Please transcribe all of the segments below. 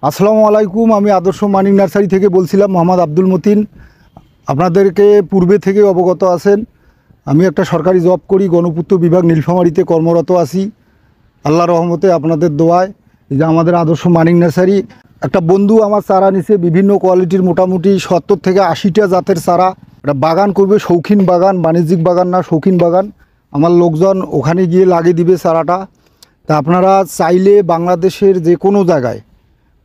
আসসালামু আলাইকুম। আমি আদর্শ মানিক নার্সারি থেকে বলছিলাম, মোহাম্মদ আব্দুল মতিন। আপনাদেরকে পূর্বে থেকে অবগত আছেন, আমি একটা সরকারি জব করি, গণপূর্ত বিভাগ নীলফামারীতে কর্মরত আছি। আল্লাহর রহমতে, আপনাদের দোয়ায় এই যে আমাদের আদর্শ মানিক নার্সারি, একটা বন্ধু আমার চারা নিছে বিভিন্ন কোয়ালিটির, মোটামুটি 70 থেকে 80টা জাতের চারা। একটা বাগান করবে, শৌখিন বাগান, বাণিজ্যিক বাগান না, শৌখিন বাগান। আমার লোকজন ওখানে গিয়ে লাগিয়ে দিবে চারাটা। তা আপনারা চাইলে বাংলাদেশের যে কোনো জায়গায়,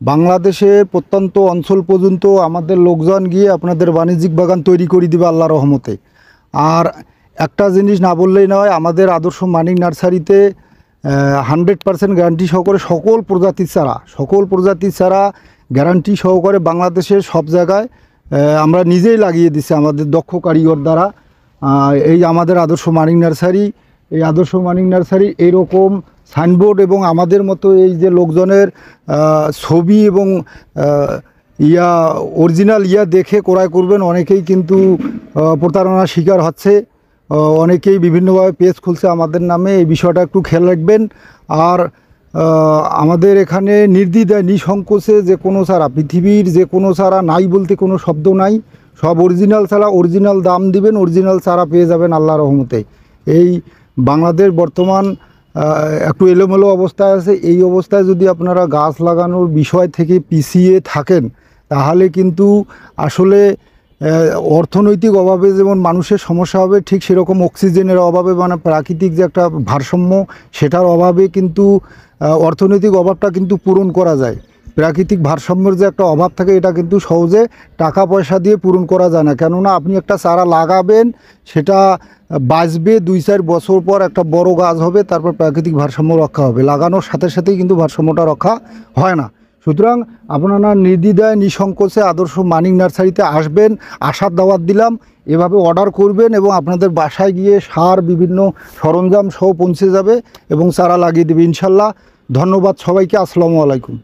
বাংলাদেশের প্রত্যন্ত অঞ্চল পর্যন্ত আমাদের লোকজন গিয়ে আপনাদের বাণিজ্যিক বাগান তৈরি করে দিবে আল্লাহর রহমতে। আর একটা জিনিস না বললেই নয়, আমাদের আদর্শ মানিক নার্সারিতে 100% গ্যারান্টি সহকারে সকল প্রজাতির চারা গ্যারান্টি সহকারে বাংলাদেশের সব জায়গায় আমরা নিজেই লাগিয়ে দিচ্ছি আমাদের দক্ষ কারিগর দ্বারা। এই আমাদের আদর্শ মানিক নার্সারি, এই আদর্শ মানিক নার্সারি এইরকম সাইনবোর্ড এবং আমাদের মতো এই যে লোকজনের ছবি এবং অরিজিনাল দেখে ক্রয় করবেন। অনেকেই কিন্তু প্রতারণার শিকার হচ্ছে, অনেকেই বিভিন্নভাবে পেজ খুলছে আমাদের নামে। এই বিষয়টা একটু খেয়াল রাখবেন। আর আমাদের এখানে নির্দ্বিধায় নিঃসংকোচে যে কোনো চারা, পৃথিবীর যে কোনো চারা নাই বলতে কোনো শব্দ নাই, সব অরিজিনাল চারা, অরিজিনাল দাম দিবেন, অরিজিনাল চারা পেয়ে যাবেন আল্লাহর রহমতে। এই বাংলাদেশ বর্তমান একটু এলোমেলো অবস্থায় আছে। এই অবস্থায় যদি আপনারা গাছ লাগানোর বিষয় থেকে পিছিয়ে থাকেন, তাহলে কিন্তু আসলে অর্থনৈতিক অভাবে যেমন মানুষের সমস্যা হবে, ঠিক সেরকম অক্সিজেনের অভাবে, মানে প্রাকৃতিক যে একটা ভারসাম্য, সেটার অভাবে কিন্তু অর্থনৈতিক অভাবটা কিন্তু পূরণ করা যায়। প্রাকৃতিক ভারসাম্যের যে একটা অভাব থাকে, এটা কিন্তু সহজে টাকা পয়সা দিয়ে পূরণ করা যায় না। কেননা আপনি একটা চারা লাগাবেন, সেটা বাঁচবে 2-4 বছর পর একটা বড় গাছ হবে, তারপর প্রাকৃতিক ভারসাম্য রক্ষা হবে। লাগানোর সাথে সাথেই কিন্তু ভারসাম্যটা রক্ষা হয় না। সুতরাং আপনারা নির্দ্বিধায় নিঃসংকোচে আদর্শ মানিক নার্সারিতে আসবেন, আসার দাওয়াত দিলাম। এভাবে অর্ডার করবেন এবং আপনাদের বাসায় গিয়ে সার, বিভিন্ন সরঞ্জাম সহ পৌঁছে যাবে এবং চারা লাগিয়ে দেবে ইনশাল্লাহ। ধন্যবাদ সবাইকে। আসসালামু আলাইকুম।